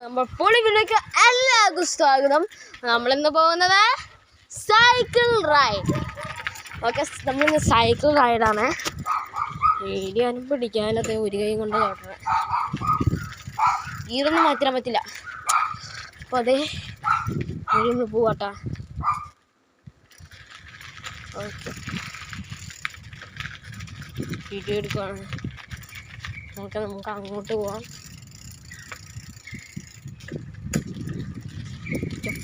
നമ്മൾ പൊളിവിലേക്ക് എല്ലാവർക്കും സ്വാഗതം. നമ്മളിന്ന് പോകുന്നത് സൈക്കിൾ റൈഡ്. ഓക്കെ, നമ്മളിന്ന് സൈക്കിൾ റൈഡാണ്. വീഡിയോനും പിടിക്കാനൊക്കെ ഒരു കൈ കൊണ്ട് തോട്ടണം, ഈറൊന്നും മാറ്റാൻ പറ്റില്ല. അപ്പോൾ അതേ ഒന്ന് പോവാട്ടാ. Okay, video എടുക്കുവാണ്. നമുക്ക് അങ്ങോട്ട് പോവാം.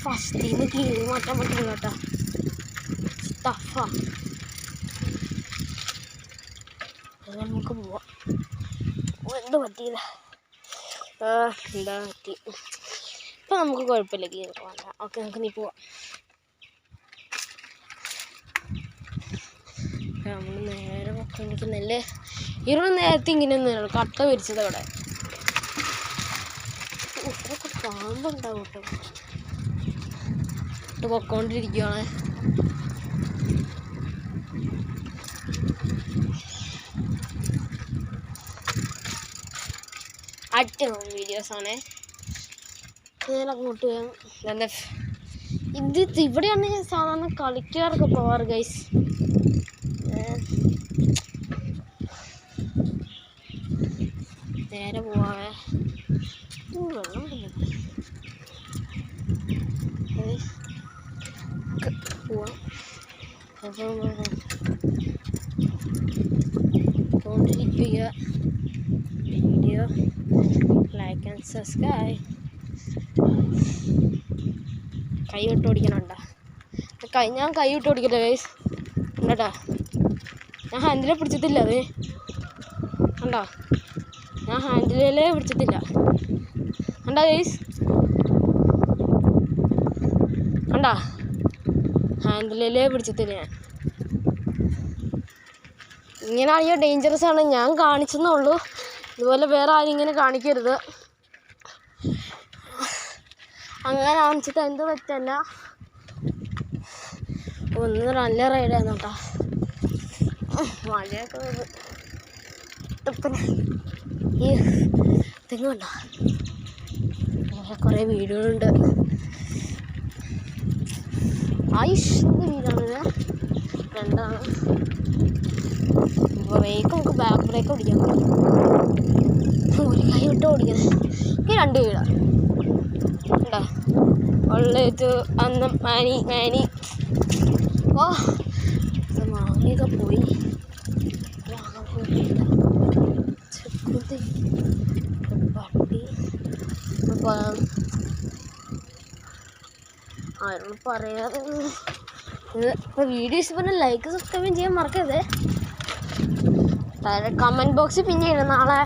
ഫസ്റ്റ് ഇത് കീഴ് മാറ്റാൻ പറ്റില്ല കേട്ടോ, ടഫാ. നമുക്ക് പോവാം. എന്ത് പറ്റിയില്ല, എന്താ പറ്റി? ഇപ്പം നമുക്ക് കുഴപ്പമില്ല, കീഴ് പോകാം. ഓക്കെ, നമുക്ക് നീ പോവാം. നമ്മൾ നേരെ പൊക്കോണ്ടിരിക്കുന്നല്ലേ. ഇരുന്ന് നേരത്തെ ഇങ്ങനെ ഒന്നും കട്ട വിരിച്ചത് അവിടെ. ഇതൊക്കെ പാമ്പുണ്ടാവും കേട്ടോ. പൊക്കോണ്ടിരിക്കുകയാണ്. അടിപൊളി വീഡിയോസാണ്. ഞാൻ അങ്ങോട്ട് പോയാൽ എന്താ ഇത് ഇവിടെയാണ് ഞാൻ സാധാരണ കളിക്കാറൊക്കെ പോവാറ് ഗൈസ്. നേരെ പോവാവേ. വെള്ളം പോവാം. കൊണ്ടിരിക്കുക. Video like and subscribe. കൈ വിട്ട് ഓടിക്കണുണ്ടോ? ഞാൻ കൈ വിട്ട് ഓടിക്കട്ടെ ഗൈസ്. ഉണ്ടോ, ഞാൻ ഹാൻഡിലെ പിടിച്ചിട്ടില്ല. അത് കണ്ടോ, ഞാൻ ഹാൻഡിലേ പിടിച്ചിട്ടില്ല. കണ്ടോ ഗൈസ്, കണ്ടോ, ഹാൻഡിലേ പിടിച്ചിട്ടില്ല ഞാൻ. ഇങ്ങനെ ആണെങ്കിൽ ഡേഞ്ചറസ് ആണ്. ഞാൻ കാണിച്ചെന്നേ ഉള്ളൂ, ഇതുപോലെ വേറെ ആരും ഇങ്ങനെ കാണിക്കരുത്. അങ്ങനെ കാണിച്ചിട്ട് എന്ത് പറ്റല്ല. ഒന്ന് നല്ല റൈഡായിരുന്നു കേട്ടോ. മഴയൊക്കെ ഈ തെങ്ങുണ്ടോ, കുറേ വീടുകളുണ്ട്. ആയിഷിൻ്റെ വീടാണിത്, രണ്ടാണ്. ബ്രേക്ക് നമുക്ക് ബാക്ക് ബ്രേക്ക് ഓടിക്കാൻ പറ്റും. ഒരു കൈ വിട്ട് ഓടിക്കുന്നത്. ഈ രണ്ട് വീടാണ് കേട്ടോ. ഉള്ളത് അന്ന് മാനി ഓ മാങ്ങയൊക്കെ പോയി. പട്ടി ആരോട് പറയാതെ. ഇപ്പോൾ വീഡിയോസ് പറഞ്ഞാൽ ലൈക്ക് സബ്സ്ക്രൈബ് ചെയ്യാൻ മറക്കരുത്. താഴെ കമൻറ്റ് ബോക്സിൽ പിന്നെ ഇടും നാളെ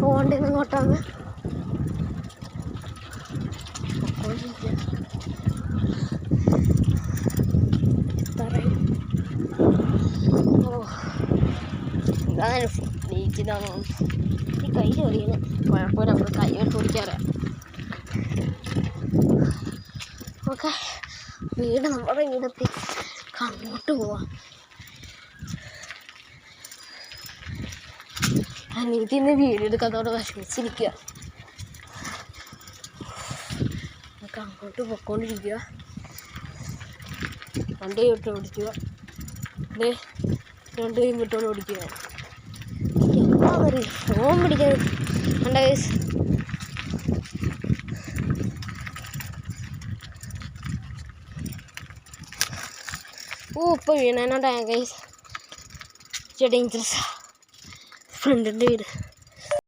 പോകേണ്ടത് ഇങ്ങോട്ടാണ്. ഓ ഇതാണ് ഡേറ്റിതാണോ ഈ കൈ ചെറിയാണ്. കുഴപ്പമില്ല, നമുക്ക് കൈ വിട്ട് ഓടിക്കാറിയാം. ഓക്കെ, വീട് നമ്മുടെ വീടെത്തി. അങ്ങോട്ട് പോവാം. അനിയത്തി ഇന്ന് വീഡിയോ എടുക്കാത്തോടെ വിഷമിച്ചിരിക്കുക. നമുക്ക് അങ്ങോട്ട് പൊക്കോണ്ടിരിക്കുക. രണ്ട് കൈ വിട്ട് ഓടിക്കുക. രണ്ട് കൈ വിട്ടോണ്ട് ഓടിക്കുക. എന്താ പറയുക, ഫോൺ പിടിക്കാൻ കണ്ട ഗൈസ്. ഇപ്പോൾ വീണാനാ ഗൈസ്. ഡേഞ്ചറസ് ഫ്രണ്ടിൻ്റെ വീട്.